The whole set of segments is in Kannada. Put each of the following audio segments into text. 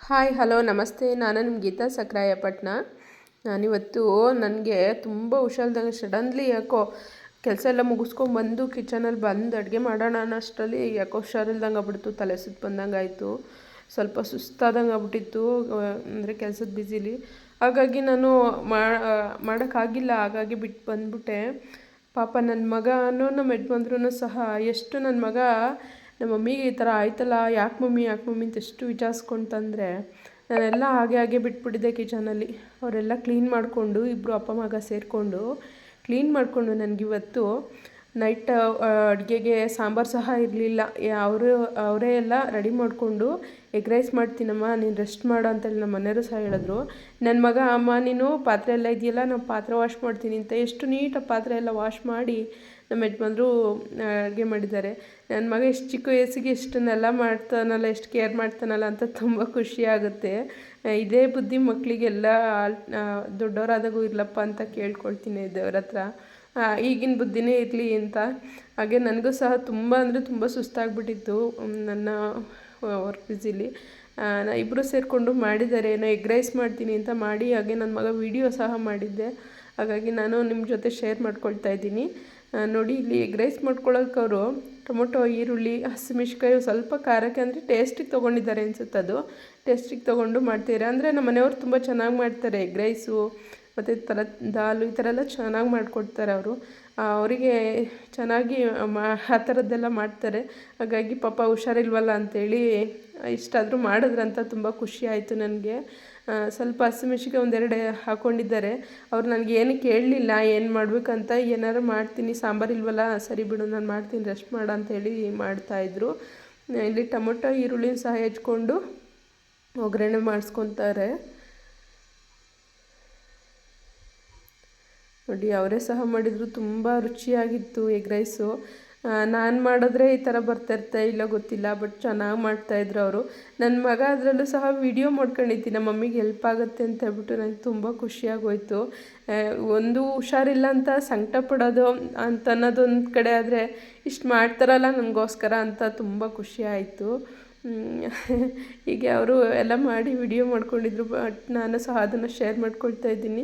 ಹಾಯ್ ಹಲೋ ನಮಸ್ತೆ. ನಾನು ನಿಮ್ಮ ಗೀತಾ ಸಕ್ರಾಯಪಟ್ಟಣ. ನಾನಿವತ್ತು ನನಗೆ ತುಂಬ ಹುಷಾರಿಲ್ದಂಗೆ ಸಡನ್ಲಿ ಯಾಕೋ ಕೆಲಸ ಎಲ್ಲ ಮುಗಿಸ್ಕೊಂಬಂದು ಕಿಚನಲ್ಲಿ ಬಂದು ಅಡುಗೆ ಮಾಡೋಣ ಅನ್ನೋಷ್ಟರಲ್ಲಿ ಯಾಕೋ ಹುಷಾರಿಲ್ದಂಗೆ ಆಗ್ಬಿಡ್ತು. ತಲೆ ಸುತ್ತು ಬಂದಂಗೆ ಆಯಿತು. ಸ್ವಲ್ಪ ಸುಸ್ತಾದಂಗೆ ಆಗ್ಬಿಟ್ಟಿತ್ತು, ಅಂದರೆ ಕೆಲಸದ ಬ್ಯುಸಿಲಿ. ಹಾಗಾಗಿ ನಾನು ಮಾಡೋಕ್ಕಾಗಿಲ್ಲ. ಹಾಗಾಗಿ ಬಿಟ್ಟು ಬಂದ್ಬಿಟ್ಟೆ. ಪಾಪ ನನ್ನ ಮಗನೂ ನಮ್ಮ ಯಜಮಾನ್ರೂ ಸಹ ಎಷ್ಟು ನನ್ನ ಮಗ ನಮ್ಮ ಮಮ್ಮಿಗೆ ಈ ಥರ ಆಯ್ತಲ್ಲ, ಯಾಕೆ ಮಮ್ಮಿ ಅಂತ ಎಷ್ಟು ವಿಚಾರಿಸ್ಕೊಂತಂದರೆ ನಾನೆಲ್ಲ ಹಾಗೆ ಬಿಟ್ಬಿಟ್ಟಿದ್ದೆ ಕಿಚನಲ್ಲಿ. ಅವರೆಲ್ಲ ಕ್ಲೀನ್ ಮಾಡಿಕೊಂಡು, ಇಬ್ಬರು ಅಪ್ಪ ಮಗ ಸೇರಿಕೊಂಡು ಕ್ಲೀನ್ ಮಾಡಿಕೊಂಡು ನನಗಿವತ್ತು ನೈಟ್ ಅಡುಗೆಗೆ ಸಾಂಬಾರು ಸಹ ಇರಲಿಲ್ಲ. ಅವರೇ ಎಲ್ಲ ರೆಡಿ ಮಾಡಿಕೊಂಡು ಎಗ್ ರೈಸ್ ಮಾಡ್ತೀನಮ್ಮ, ನೀನು ರೆಸ್ಟ್ ಮಾಡು ಅಂತೇಳಿ ನಮ್ಮ ಮನೆಯವರು ಸಹ ಹೇಳಿದ್ರು. ನನ್ನ ಮಗ, ಅಮ್ಮ ನೀನು ಪಾತ್ರೆ ಎಲ್ಲ ಇದೆಯಲ್ಲ, ನಾನು ಪಾತ್ರೆ ವಾಶ್ ಮಾಡ್ತೀನಿ ಅಂತ ಎಷ್ಟು ನೀಟಾಗಿ ಪಾತ್ರೆ ಎಲ್ಲ ವಾಶ್ ಮಾಡಿ ನಮ್ಮ ಯಜಮಾನ್ರು ಅಡುಗೆ ಮಾಡಿದ್ದಾರೆ. ನನ್ನ ಮಗ ಎಷ್ಟು ಚಿಕ್ಕ ವಯಸ್ಸಿಗೆ ಇಷ್ಟನ್ನೆಲ್ಲ ಮಾಡ್ತಾನಲ್ಲ, ಎಷ್ಟು ಕೇರ್ ಮಾಡ್ತಾನಲ್ಲ ಅಂತ ತುಂಬ ಖುಷಿಯಾಗುತ್ತೆ. ಇದೇ ಬುದ್ಧಿ ಮಕ್ಕಳಿಗೆಲ್ಲ ದೊಡ್ಡವರಾದಾಗೂ ಇರಲಪ್ಪ ಅಂತ ಕೇಳ್ಕೊಳ್ತೀನಿ ದೇವ್ರ ಹತ್ರ. ಈಗಿನ ಬುದ್ಧಿನೇ ಇರಲಿ ಅಂತ. ಹಾಗೆ ನನಗೂ ಸಹ ತುಂಬ ಅಂದರೆ ತುಂಬ ಸುಸ್ತಾಗ್ಬಿಟ್ಟಿತ್ತು ನನ್ನ ವರ್ಕ್ ಬ್ಯುಸಿಲಿ. ಇಬ್ಬರು ಸೇರಿಕೊಂಡು ಮಾಡಿದ್ದಾರೆ. ಏನೋ ಎಗ್ ರೈಸ್ ಮಾಡ್ತೀನಿ ಅಂತ ಮಾಡಿ, ಹಾಗೆ ನನ್ನ ಮಗ ವಿಡಿಯೋ ಸಹ ಮಾಡಿದ್ದೆ. ಹಾಗಾಗಿ ನಾನು ನಿಮ್ಮ ಜೊತೆ ಶೇರ್ ಮಾಡ್ಕೊಳ್ತಾ ಇದ್ದೀನಿ. ನೋಡಿ, ಇಲ್ಲಿ ಎಗ್ ರೈಸ್ ಮಾಡ್ಕೊಳ್ಳೋಕೆ ಅವರು ಟೊಮೊಟೊ, ಈರುಳ್ಳಿ, ಹಸಿಮೆಣ್ಸಿನ್ಕಾಯಿ, ಸ್ವಲ್ಪ ಖಾರಕ್ಕೆ ಅಂದರೆ ಟೇಸ್ಟಿಗೆ ತೊಗೊಂಡಿದ್ದಾರೆ ಅನ್ಸುತ್ತೆ. ಅದು ಟೇಸ್ಟಿಗೆ ತೊಗೊಂಡು ಮಾಡ್ತೀರಾ ಅಂದರೆ ನಮ್ಮ ಮನೆಯವರು ತುಂಬ ಚೆನ್ನಾಗಿ ಮಾಡ್ತಾರೆ ಎಗ್ ರೈಸು ಮತ್ತು ಥರ ದಾಲು ಈ ಥರ ಎಲ್ಲ ಚೆನ್ನಾಗಿ ಮಾಡಿಕೊಡ್ತಾರೆ ಅವರು. ಅವರಿಗೆ ಚೆನ್ನಾಗಿ ಆ ಥರದ್ದೆಲ್ಲ ಮಾಡ್ತಾರೆ. ಹಾಗಾಗಿ ಪಾಪ ಹುಷಾರಿಲ್ವಲ್ಲ ಅಂಥೇಳಿ ಇಷ್ಟಾದರೂ ಮಾಡಿದ್ರಂತ ತುಂಬ ಖುಷಿ ಆಯಿತು ನನಗೆ. ಸ್ವಲ್ಪ ಹಸಿಮೆಣ್ಸಿನ್ಕಾಯಿ ಒಂದೆರಡು ಹಾಕ್ಕೊಂಡಿದ್ದಾರೆ. ಅವ್ರು ನನಗೆ ಏನು ಕೇಳಲಿಲ್ಲ ಏನು ಮಾಡಬೇಕಂತ. ಏನಾರು ಮಾಡ್ತೀನಿ, ಸಾಂಬಾರು ಇಲ್ವಲ್ಲ, ಸರಿ ಬಿಡು ನಾನು ಮಾಡ್ತೀನಿ, ರೆಸ್ಟ್ ಮಾಡು ಅಂತೇಳಿ ಮಾಡ್ತಾಯಿದ್ರು. ಇಲ್ಲಿ ಟೊಮೊಟೊ ಈರುಳ್ಳಿ ಸಹ ಹೆಚ್ಕೊಂಡು ಒಗ್ಗರಣೆ ಮಾಡಿಸ್ಕೊತಾರೆ. ನೋಡಿ, ಅವರೇ ಸಹ ಮಾಡಿದರು. ತುಂಬ ರುಚಿಯಾಗಿತ್ತು ಎಗ್ ರೈಸು. ನಾನು ಮಾಡಿದ್ರೆ ಈ ಥರ ಬರ್ತಾಯಿರ್ತಾ ಇಲ್ಲ ಗೊತ್ತಿಲ್ಲ, ಬಟ್ ಚೆನ್ನಾಗಿ ಮಾಡ್ತಾಯಿದ್ರು ಅವರು. ನನ್ನ ಮಗ ಅದರಲ್ಲೂ ಸಹ ವೀಡಿಯೋ ಮಾಡ್ಕೊಂಡಿತ್ತು, ನಮ್ಮ ಮಮ್ಮಿಗೆ ಹೆಲ್ಪ್ ಆಗುತ್ತೆ ಅಂತ ಹೇಳ್ಬಿಟ್ಟು. ನನಗೆ ತುಂಬ ಖುಷಿಯಾಗೋಯ್ತು. ಒಂದು ಹುಷಾರಿಲ್ಲ ಅಂತ ಸಂಕಟ ಪಡೋದು ಅಂತ ಅನ್ನೋದೊಂದು ಕಡೆ ಆದರೆ, ಇಷ್ಟು ಮಾಡ್ತಾರಲ್ಲ ನನಗೋಸ್ಕರ ಅಂತ ತುಂಬ ಖುಷಿ ಆಯಿತು. ಹೀಗೆ ಅವರು ಎಲ್ಲ ಮಾಡಿ ವಿಡಿಯೋ ಮಾಡ್ಕೊಂಡಿದ್ರು. ಬಟ್ ನಾನು ಸಹ ಅದನ್ನು ಶೇರ್ ಮಾಡ್ಕೊಳ್ತಾ ಇದ್ದೀನಿ.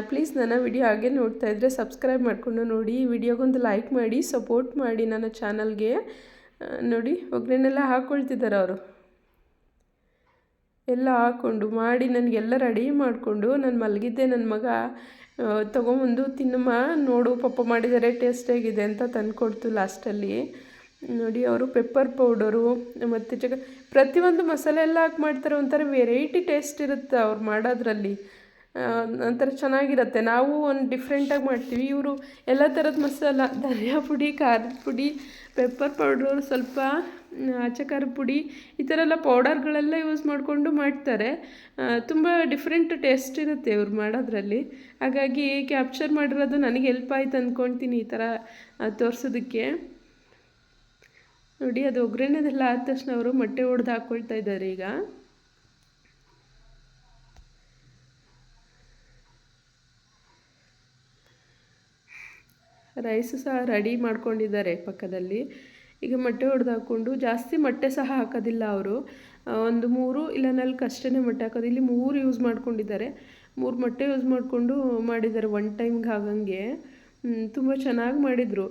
ಪ್ಲೀಸ್ ನನ್ನ ವಿಡಿಯೋ ಹಾಗೆ ನೋಡ್ತಾಯಿದ್ರೆ ಸಬ್ಸ್ಕ್ರೈಬ್ ಮಾಡಿಕೊಂಡು ನೋಡಿ, ಈ ವಿಡಿಯೋಗೊಂದು ಲೈಕ್ ಮಾಡಿ, ಸಪೋರ್ಟ್ ಮಾಡಿ ನನ್ನ ಚಾನಲ್ಗೆ. ನೋಡಿ, ಒಗ್ಗರಣೆಲ್ಲ ಹಾಕ್ಕೊಳ್ತಿದ್ದಾರೆ ಅವರು. ಎಲ್ಲ ಹಾಕ್ಕೊಂಡು ಮಾಡಿ ನನಗೆಲ್ಲ ರೆಡಿ ಮಾಡಿಕೊಂಡು ನಾನು ಮಲಗಿದ್ದೆ. ನನ್ನ ಮಗ ತೊಗೊಂಬಂದು ತಿನ್ನಮ್ಮ ನೋಡು ಪಪ್ಪ ಮಾಡಿದ್ದಾರೆ ಟೇಸ್ಟಾಗಿದೆ ಅಂತ ತಂದುಕೊಡ್ತು ಲಾಸ್ಟಲ್ಲಿ. ನೋಡಿ, ಅವರು ಪೆಪ್ಪರ್ ಪೌಡರು ಮತ್ತು ಪ್ರತಿಯೊಂದು ಮಸಾಲೆ ಎಲ್ಲ ಹಾಕಿ ಮಾಡ್ತಾರೆ. ಒಂಥರ ವೆರೈಟಿ ಟೇಸ್ಟ್ ಇರುತ್ತೆ ಅವ್ರು ಮಾಡೋದ್ರಲ್ಲಿ. ಒಂಥರ ಚೆನ್ನಾಗಿರುತ್ತೆ. ನಾವು ಒಂದು ಡಿಫ್ರೆಂಟಾಗಿ ಮಾಡ್ತೀವಿ, ಇವರು ಎಲ್ಲ ಥರದ ಮಸಾಲ, ಧನಿಯಾ ಪುಡಿ, ಖಾರದ ಪುಡಿ, ಪೆಪ್ಪರ್ ಪೌಡ್ರು, ಸ್ವಲ್ಪ ಆಚೆ ಖಾರದ ಪುಡಿ, ಈ ಥರ ಎಲ್ಲ ಪೌಡರ್ಗಳೆಲ್ಲ ಯೂಸ್ ಮಾಡಿಕೊಂಡು ಮಾಡ್ತಾರೆ. ತುಂಬ ಡಿಫ್ರೆಂಟ್ ಟೇಸ್ಟ್ ಇರುತ್ತೆ ಇವ್ರು ಮಾಡೋದ್ರಲ್ಲಿ. ಹಾಗಾಗಿ ಕ್ಯಾಪ್ಚರ್ ಮಾಡಿರೋದು ನನಗೆ ಹೆಲ್ಪ್ ಆಯ್ತು ಅಂದ್ಕೊಳ್ತೀನಿ ಈ ಥರ ತೋರಿಸೋದಕ್ಕೆ. ನೋಡಿ, ಅದು ಒಗ್ಗರಣೆದೆಲ್ಲ ಆದ ತಕ್ಷಣ ಅವರು ಮೊಟ್ಟೆ ಒಡೆದು ಹಾಕ್ಕೊಳ್ತಾ ಇದ್ದಾರೆ. ಈಗ ರೈಸು ಸಹ ರೆಡಿ ಮಾಡ್ಕೊಂಡಿದ್ದಾರೆ ಪಕ್ಕದಲ್ಲಿ. ಈಗ ಮೊಟ್ಟೆ ಒಡೆದು ಹಾಕ್ಕೊಂಡು, ಜಾಸ್ತಿ ಮೊಟ್ಟೆ ಸಹ ಹಾಕೋದಿಲ್ಲ ಅವರು. ಒಂದು 3 ಇಲ್ಲ 4 ಅಷ್ಟೇ ಮೊಟ್ಟೆ ಹಾಕೋದು. ಇಲ್ಲಿ 3 ಯೂಸ್ ಮಾಡ್ಕೊಂಡಿದ್ದಾರೆ. 3 ಮೊಟ್ಟೆ ಯೂಸ್ ಮಾಡಿಕೊಂಡು ಮಾಡಿದ್ದಾರೆ ಒನ್ ಟೈಮ್ಗೆ ಆಗಂಗೆ. ತುಂಬ ಚೆನ್ನಾಗಿ ಮಾಡಿದರು.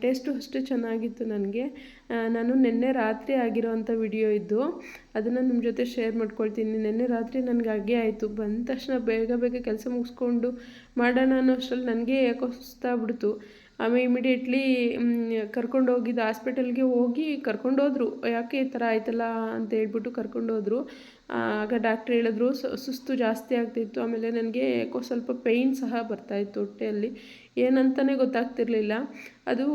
ಟೇಸ್ಟು ಅಷ್ಟೇ ಚೆನ್ನಾಗಿತ್ತು ನನಗೆ. ನಾನು ನಿನ್ನೆ ರಾತ್ರಿ ಆಗಿರೋವಂಥ ವಿಡಿಯೋ ಇದ್ದು, ಅದನ್ನು ನಿಮ್ಮ ಜೊತೆ ಶೇರ್ ಮಾಡ್ಕೊಳ್ತೀನಿ. ನಿನ್ನೆ ರಾತ್ರಿ ನನಗೆ ಹಾಗೆ ಆಯಿತು. ಬಂದ ತಕ್ಷಣ ಬೇಗ ಕೆಲಸ ಮುಗಿಸ್ಕೊಂಡು ಮಾಡೋಣ ಅನ್ನೋ ಅಷ್ಟರಲ್ಲಿ ನನಗೆ ಯಾಕೋ ಸುಸ್ತಾಗ್ಬಿಡ್ತು. ಆಮೇಲೆ ಇಮಿಡಿಯೇಟ್ಲಿ ಕರ್ಕೊಂಡೋಗಿದ್ದು ಹಾಸ್ಪಿಟಲ್ಗೆ ಹೋಗಿ ಕರ್ಕೊಂಡೋದ್ರು. ಯಾಕೆ ಈ ಥರ ಆಯ್ತಲ್ಲ ಅಂತ ಹೇಳ್ಬಿಟ್ಟು ಕರ್ಕೊಂಡೋದ್ರು. ಆಗ ಡಾಕ್ಟ್ರ್ ಹೇಳಿದ್ರು ಸುಸ್ತು ಜಾಸ್ತಿ ಆಗ್ತಿತ್ತು. ಆಮೇಲೆ ನನಗೆ ಯಾಕೋ ಸ್ವಲ್ಪ ಪೇಯ್ನ್ ಸಹ ಬರ್ತಾಯಿತ್ತು ಹೊಟ್ಟೆಯಲ್ಲಿ. ಏನಂತಲೇ ಗೊತ್ತಾಗ್ತಿರ್ಲಿಲ್ಲ. ಅದು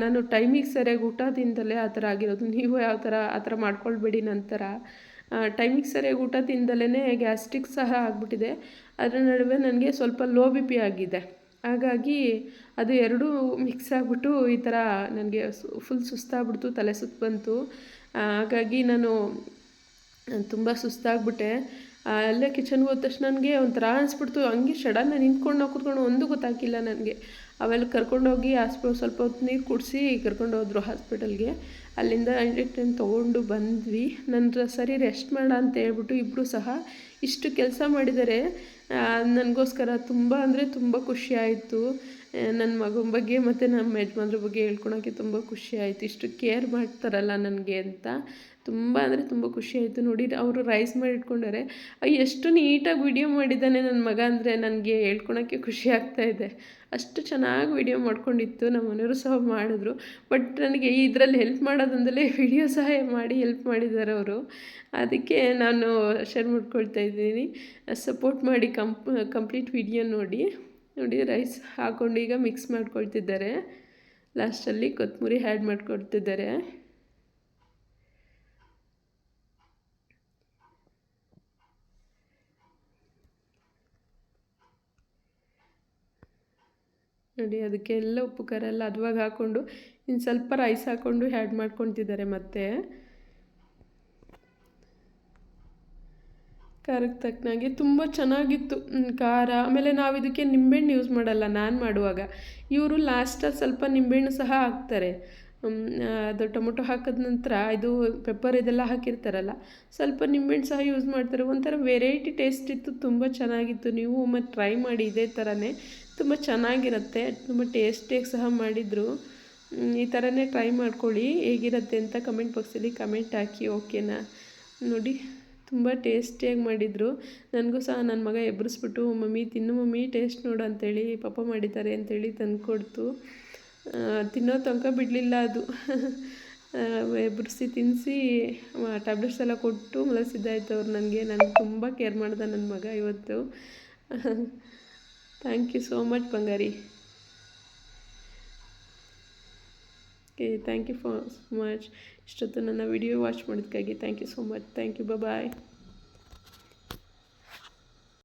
ನಾನು ಟೈಮಿಗೆ ಸರಿಯಾಗಿ ಊಟ ತಿಂದಲೇ ಆ ಥರ ಆಗಿರೋದು. ನೀವು ಆ ಥರ ಮಾಡ್ಕೊಳ್ಬೇಡಿ ನಂತರ. ಟೈಮಿಗೆ ಸರಿಯಾಗಿ ಊಟ ತಿಂದಲೇ ಗ್ಯಾಸ್ಟ್ರಿಕ್ ಸಹ ಆಗಿಬಿಟ್ಟಿದೆ. ಅದರ ನಡುವೆ ನನಗೆ ಸ್ವಲ್ಪ ಲೋ BP ಆಗಿದೆ. ಹಾಗಾಗಿ ಅದು ಎರಡೂ ಮಿಕ್ಸ್ ಆಗಿಬಿಟ್ಟು ಈ ಥರ ನನಗೆ ಫುಲ್ ಸುಸ್ತಾಗ್ಬಿಡ್ತು, ತಲೆ ಸುತ್ತು ಬಂತು. ಹಾಗಾಗಿ ನಾನು ತುಂಬ ಸುಸ್ತಾಗ್ಬಿಟ್ಟೆ. ಅಲ್ಲೇ ಕಿಚನ್ಗೆ ಹೋದ ತಕ್ಷಣ ನನಗೆ ಒಂಥರ ಅನಿಸ್ಬಿಡ್ತು. ಹಂಗೆ ಸಡನ್ನಾಗಿ ನಿಂತ್ಕೊಂಡು ಕೂತ್ಕೊಂಡು ಒಂದು ಗೊತ್ತಾಗಿಲ್ಲ ನನಗೆ. ಆಮೇಲೆ ಕರ್ಕೊಂಡೋಗಿ ಸ್ವಲ್ಪ ಹೊತ್ತು ನೀರು ಕುಡಿಸಿ ಕರ್ಕೊಂಡೋದ್ರು ಹಾಸ್ಪಿಟಲ್ಗೆ. ಅಲ್ಲಿಂದ ಇಂಜೆಕ್ಷನ್ ತೊಗೊಂಡು ಬಂದ್ವಿ. ಸರಿ ರೆಸ್ಟ್ ಮಾಡ ಅಂತ ಹೇಳ್ಬಿಟ್ಟು ಇಬ್ಬರು ಸಹ ಇಷ್ಟು ಕೆಲಸ ಮಾಡಿದ್ದಾರೆ. ನನಗೋಸ್ಕರ ತುಂಬ ಅಂದರೆ ತುಂಬ ಖುಷಿ ಆಯಿತು. ನನ್ನ ಮಗನ ಬಗ್ಗೆ ಮತ್ತು ನಮ್ಮ ಯಜಮಾನ್ರ ಬಗ್ಗೆ ಹೇಳ್ಕೊಳಕ್ಕೆ ತುಂಬ ಖುಷಿ ಆಯಿತು. ಇಷ್ಟು ಕೇರ್ ಮಾಡ್ತಾರಲ್ಲ ನನಗೆ ಅಂತ ತುಂಬ ಅಂದರೆ ತುಂಬ ಖುಷಿ ಆಯಿತು. ನೋಡಿ ಅವರು ರೈಸ್ ಮಾಡಿ ಇಟ್ಕೊಂಡಾರೆ. ಎಷ್ಟು ನೀಟಾಗಿ ವಿಡಿಯೋ ಮಾಡಿದ್ದಾನೆ ನನ್ನ ಮಗ ಅಂದರೆ ನನಗೆ ಹೇಳ್ಕೊಳಕ್ಕೆ ಖುಷಿ ಆಗ್ತಾಯಿದೆ. ಅಷ್ಟು ಚೆನ್ನಾಗಿ ವಿಡಿಯೋ ಮಾಡ್ಕೊಂಡಿತ್ತು. ನಮ್ಮ ಮನೆಯವರು ಸಹ ಮಾಡಿದ್ರು. ಬಟ್ ನನಗೆ ಇದರಲ್ಲಿ ಹೆಲ್ಪ್ ಮಾಡೋದಂದಲೇ ವಿಡಿಯೋ ಸಹ ಮಾಡಿ ಹೆಲ್ಪ್ ಮಾಡಿದ್ದಾರೆ ಅವರು. ಅದಕ್ಕೆ ನಾನು ಶೇರ್ ಮಾಡ್ಕೊಳ್ತಾ ಇದ್ದೀನಿ. ಸಪೋರ್ಟ್ ಮಾಡಿ ಕಂಪ್ಲೀಟ್ ವಿಡಿಯೋ ನೋಡಿ ರೈಸ್ ಹಾಕ್ಕೊಂಡು ಈಗ ಮಿಕ್ಸ್ ಮಾಡ್ಕೊಳ್ತಿದ್ದಾರೆ. ಲಾಸ್ಟಲ್ಲಿ ಕೊತ್ತಂಬರಿ ಆ್ಯಡ್ ಮಾಡ್ಕೊಳ್ತಿದ್ದಾರೆ. ನೋಡಿ ಅದಕ್ಕೆಲ್ಲ ಉಪ್ಪು ಖಾರ ಎಲ್ಲ ಅದುವಾಗ ಹಾಕ್ಕೊಂಡು ಇನ್ನು ಸ್ವಲ್ಪ ರೈಸ್ ಹಾಕ್ಕೊಂಡು ಆ್ಯಡ್ ಮಾಡ್ಕೊತಿದ್ದಾರೆ. ಮತ್ತು ಖಾರಕ್ಕೆ ತಕ್ಕನಾಗೆ ತುಂಬ ಚೆನ್ನಾಗಿತ್ತು ಖಾರ. ಆಮೇಲೆ ನಾವು ಇದಕ್ಕೆ ನಿಂಬೆಹಣ್ಣು ಯೂಸ್ ಮಾಡಲ್ಲ ನಾನು ಮಾಡುವಾಗ. ಇವರು ಲಾಸ್ಟಲ್ಲಿ ಸ್ವಲ್ಪ ನಿಂಬೆಹಣ್ಣು ಸಹ ಹಾಕ್ತಾರೆ. ಅದು ಟೊಮೊಟೊ ಹಾಕಿದ ನಂತರ ಇದು ಪೆಪ್ಪರ್ ಇದೆಲ್ಲ ಹಾಕಿರ್ತಾರಲ್ಲ, ಸ್ವಲ್ಪ ನಿಂಬೆಹಣ್ಣು ಸಹ ಯೂಸ್ ಮಾಡ್ತಾರೆ. ಒಂಥರ ವೆರೈಟಿ ಟೇಸ್ಟ್ ಇತ್ತು, ತುಂಬ ಚೆನ್ನಾಗಿತ್ತು. ನೀವು ಮತ್ತು ಟ್ರೈ ಮಾಡಿ ಇದೇ ಥರನೇ, ತುಂಬ ಚೆನ್ನಾಗಿರುತ್ತೆ. ತುಂಬ ಟೇಸ್ಟಿಯಾಗಿ ಸಹ ಮಾಡಿದರು. ಈ ಥರನೇ ಟ್ರೈ ಮಾಡ್ಕೊಳ್ಳಿ, ಹೇಗಿರುತ್ತೆ ಅಂತ ಕಮೆಂಟ್ ಬಾಕ್ಸಲ್ಲಿ ಕಮೆಂಟ್ ಹಾಕಿ. ಓಕೆನಾ? ನೋಡಿ ತುಂಬ ಟೇಸ್ಟಿಯಾಗಿ ಮಾಡಿದರು. ನನಗೂ ಸಹ ನನ್ನ ಮಗ ಎಬ್ಬರಿಸ್ಬಿಟ್ಟು ಮಮ್ಮಿ ತಿನ್ನು ಮಮ್ಮಿ ಟೇಸ್ಟ್ ನೋಡು ಅಂತೇಳಿ ಪಪ್ಪ ಮಾಡಿದ್ದಾರೆ ಅಂತೇಳಿ ತಂದುಕೊಡ್ತು. ತಿನ್ನೋ ತನಕ ಬಿಡಲಿಲ್ಲ ಅದು. ಎಬ್ಬರಿಸಿ ತಿನ್ನಿಸಿ ಟ್ಯಾಬ್ಲೆಟ್ಸ್ ಎಲ್ಲ ಕೊಟ್ಟು ಮಲಗಿಸಿದ್ದಾಯ್ತು ಅವ್ರು ನನಗೆ ತುಂಬ ಕೇರ್ ಮಾಡ್ದೆ ನನ್ನ ಮಗ ಇವತ್ತು. ಥ್ಯಾಂಕ್ ಯು ಸೋ ಮಚ್ ಬಂಗಾರಿ. Okay, thank you for much. ಇಷ್ಟೊತ್ತು ನನ್ನ ವಿಡಿಯೋ ವಾಚ್ ಮಾಡೋದಕ್ಕಾಗಿ thank you so much. Thank you, bye.